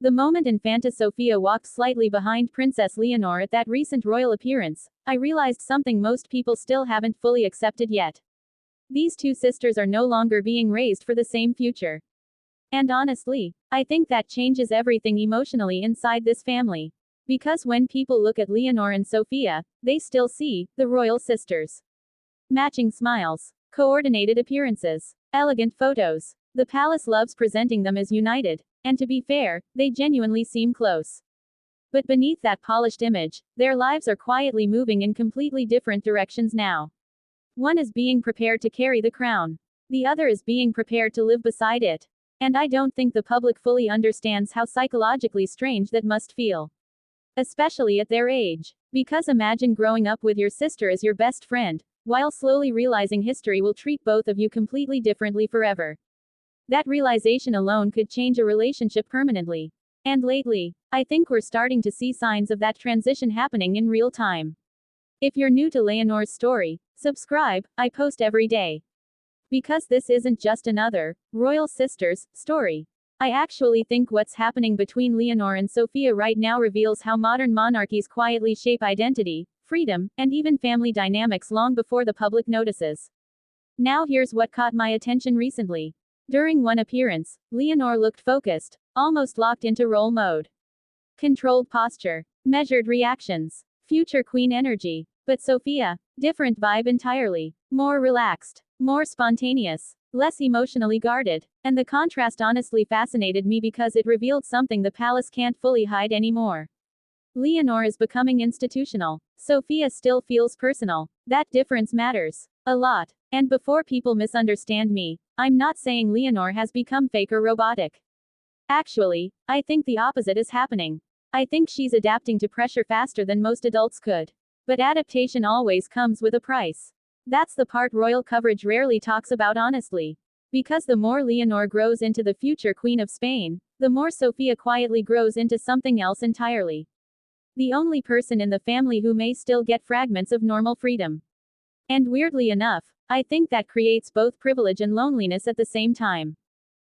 The moment Infanta Sofia walked slightly behind Princess Leonor at that recent royal appearance, I realized something most people still haven't fully accepted yet. These two sisters are no longer being raised for the same future. And honestly, I think that changes everything emotionally inside this family. Because when people look at Leonor and Sofia, they still see the royal sisters. Matching smiles, coordinated appearances, elegant photos. The palace loves presenting them as united, and to be fair, they genuinely seem close. But beneath that polished image, their lives are quietly moving in completely different directions now. One is being prepared to carry the crown. The other is being prepared to live beside it. And I don't think the public fully understands how psychologically strange that must feel. Especially at their age. Because imagine growing up with your sister as your best friend, while slowly realizing history will treat both of you completely differently forever. That realization alone could change a relationship permanently. And lately, I think we're starting to see signs of that transition happening in real time. If you're new to Leonor's story, subscribe, I post every day. Because this isn't just another royal sisters story. I actually think what's happening between Leonor and Sofia right now reveals how modern monarchies quietly shape identity, freedom, and even family dynamics long before the public notices. Now here's what caught my attention recently. During one appearance, Leonor looked focused, almost locked into role mode. Controlled posture, measured reactions, future queen energy. But Sofia, different vibe entirely. More relaxed, more spontaneous, less emotionally guarded. And the contrast honestly fascinated me because it revealed something the palace can't fully hide anymore. Leonor is becoming institutional. Sofia still feels personal. That difference matters a lot. And before people misunderstand me, I'm not saying Leonor has become fake or robotic. Actually, I think the opposite is happening. I think she's adapting to pressure faster than most adults could. But adaptation always comes with a price. That's the part royal coverage rarely talks about honestly. Because the more Leonor grows into the future Queen of Spain, the more Sofia quietly grows into something else entirely. The only person in the family who may still get fragments of normal freedom. And weirdly enough, I think that creates both privilege and loneliness at the same time.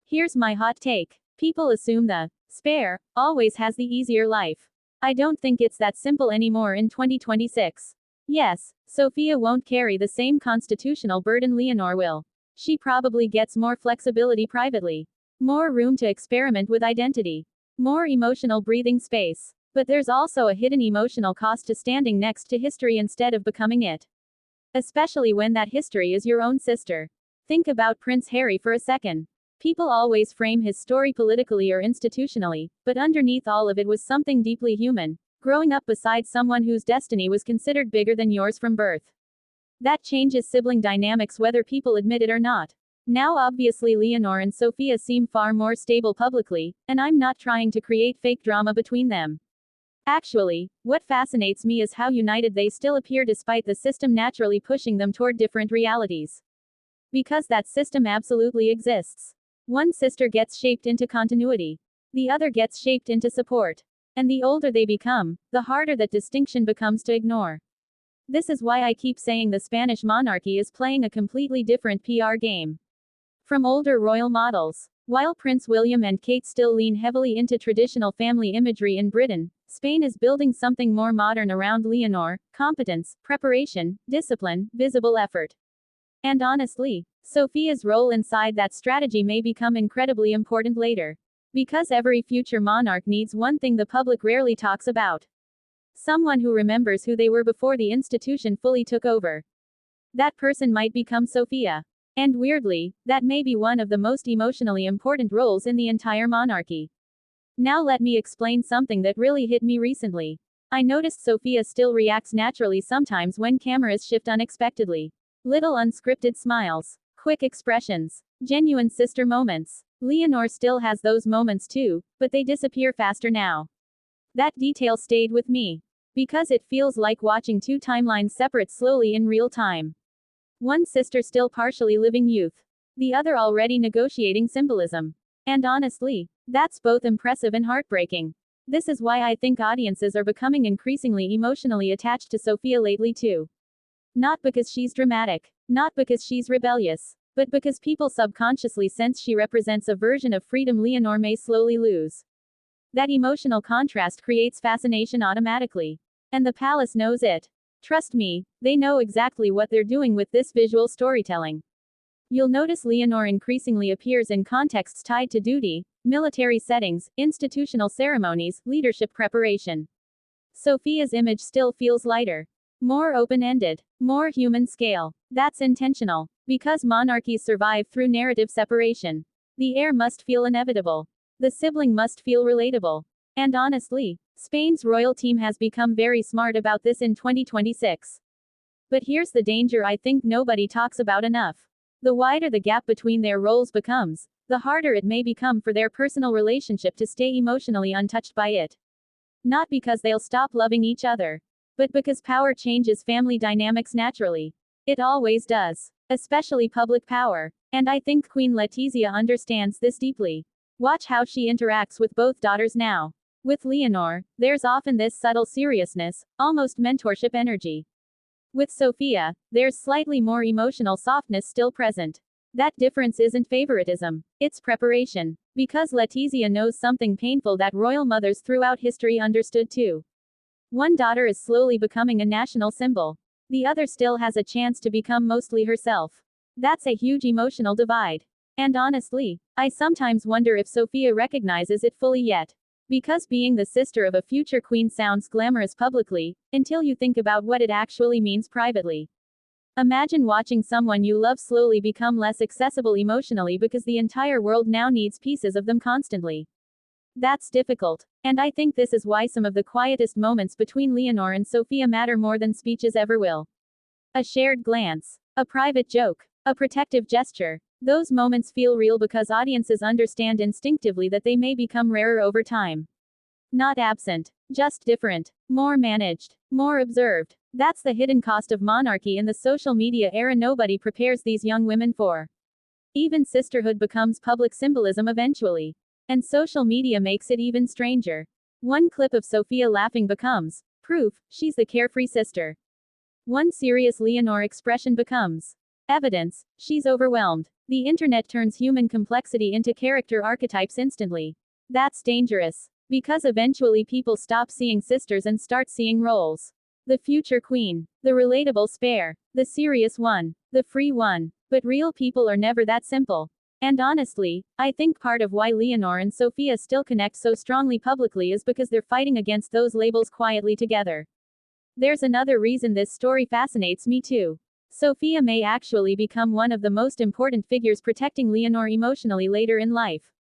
Here's my hot take. People assume the spare always has the easier life. I don't think it's that simple anymore in 2026. Yes, Sofia won't carry the same constitutional burden Leonor will. She probably gets more flexibility privately, more room to experiment with identity, more emotional breathing space. But there's also a hidden emotional cost to standing next to history instead of becoming it. Especially when that history is your own sister. Think about Prince Harry for a second. People always frame his story politically or institutionally, but underneath all of it was something deeply human. Growing up beside someone whose destiny was considered bigger than yours from birth. That changes sibling dynamics whether people admit it or not. Now obviously Leonor and Sofia seem far more stable publicly, and I'm not trying to create fake drama between them. Actually, what fascinates me is how united they still appear despite the system naturally pushing them toward different realities. Because that system absolutely exists. One sister gets shaped into continuity. The other gets shaped into support. And the older they become, the harder that distinction becomes to ignore. This is why I keep saying the Spanish monarchy is playing a completely different PR game. From older royal models. While Prince William and Kate still lean heavily into traditional family imagery in Britain, Spain is building something more modern around Leonor: competence, preparation, discipline, visible effort. And honestly, Sofia's role inside that strategy may become incredibly important later. Because every future monarch needs one thing the public rarely talks about. Someone who remembers who they were before the institution fully took over. That person might become Sofia. And weirdly, that may be one of the most emotionally important roles in the entire monarchy. Now let me explain something that really hit me recently. I noticed Sofia still reacts naturally sometimes when cameras shift unexpectedly. Little unscripted smiles, quick expressions, genuine sister moments. Leonor still has those moments too, but they disappear faster now. That detail stayed with me. Because it feels like watching two timelines separate slowly in real time. One sister still partially living youth. The other already negotiating symbolism. And honestly, that's both impressive and heartbreaking. This is why I think audiences are becoming increasingly emotionally attached to Sofia lately too. Not because she's dramatic, not because she's rebellious, but because people subconsciously sense she represents a version of freedom Leonor may slowly lose. That emotional contrast creates fascination automatically. And the palace knows it. Trust me, they know exactly what they're doing with this visual storytelling. You'll notice Leonor increasingly appears in contexts tied to duty, military settings, institutional ceremonies, leadership preparation. Sofia's image still feels lighter, more open-ended, more human scale. That's intentional. Because monarchies survive through narrative separation. The heir must feel inevitable. The sibling must feel relatable. And honestly, Spain's royal team has become very smart about this in 2026. But here's the danger I think nobody talks about enough. The wider the gap between their roles becomes, the harder it may become for their personal relationship to stay emotionally untouched by it. Not because they'll stop loving each other, but because power changes family dynamics naturally. It always does. Especially public power. And I think Queen Letizia understands this deeply. Watch how she interacts with both daughters now. With Leonor, there's often this subtle seriousness, almost mentorship energy. With Sofia, there's slightly more emotional softness still present. That difference isn't favoritism, it's preparation. Because Letizia knows something painful that royal mothers throughout history understood too. One daughter is slowly becoming a national symbol. The other still has a chance to become mostly herself. That's a huge emotional divide. And honestly, I sometimes wonder if Sofia recognizes it fully yet. Because being the sister of a future queen sounds glamorous publicly, until you think about what it actually means privately. Imagine watching someone you love slowly become less accessible emotionally because the entire world now needs pieces of them constantly. That's difficult. And I think this is why some of the quietest moments between Leonor and Sofia matter more than speeches ever will. A shared glance, a private joke, a protective gesture. Those moments feel real because audiences understand instinctively that they may become rarer over time. Not absent, just different, more managed, more observed. That's the hidden cost of monarchy in the social media era nobody prepares these young women for. Even sisterhood becomes public symbolism eventually. And social media makes it even stranger. One clip of Sofia laughing becomes proof she's the carefree sister. One serious Leonor expression becomes evidence she's overwhelmed. The internet turns human complexity into character archetypes instantly. That's dangerous. Because eventually people stop seeing sisters and start seeing roles. The future queen, the relatable spare, the serious one, the free one. But real people are never that simple. And honestly, I think part of why Leonor and Sofia still connect so strongly publicly is because they're fighting against those labels quietly together. There's another reason this story fascinates me too. Sofia may actually become one of the most important figures protecting Leonor emotionally later in life.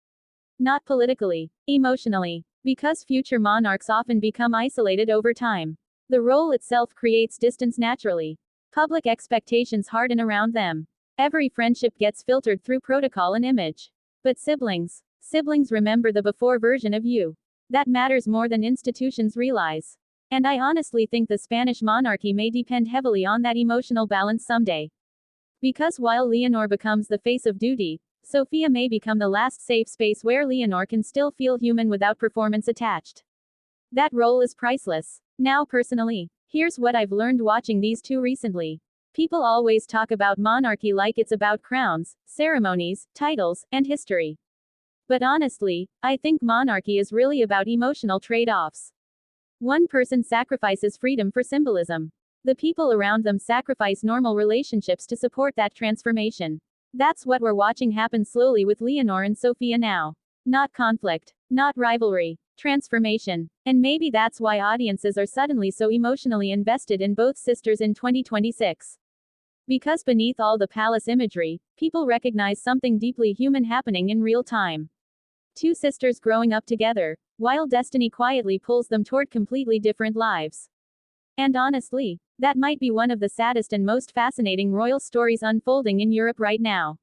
Not politically, emotionally. Because future monarchs often become isolated over time. The role itself creates distance naturally. Public expectations harden around them. Every friendship gets filtered through protocol and image. But siblings remember the before version of you. That matters more than institutions realize. And I honestly think the Spanish monarchy may depend heavily on that emotional balance someday. Because while Leonor becomes the face of duty, Sofia may become the last safe space where Leonor can still feel human without performance attached. That role is priceless. Now personally, here's what I've learned watching these two recently. People always talk about monarchy like it's about crowns, ceremonies, titles, and history. But honestly, I think monarchy is really about emotional trade-offs. One person sacrifices freedom for symbolism. The people around them sacrifice normal relationships to support that transformation. That's what we're watching happen slowly with Leonor and Sofia now. Not conflict, not rivalry, transformation. And maybe that's why audiences are suddenly so emotionally invested in both sisters in 2026. Because beneath all the palace imagery, people recognize something deeply human happening in real time. Two sisters growing up together, while destiny quietly pulls them toward completely different lives. And honestly, that might be one of the saddest and most fascinating royal stories unfolding in Europe right now.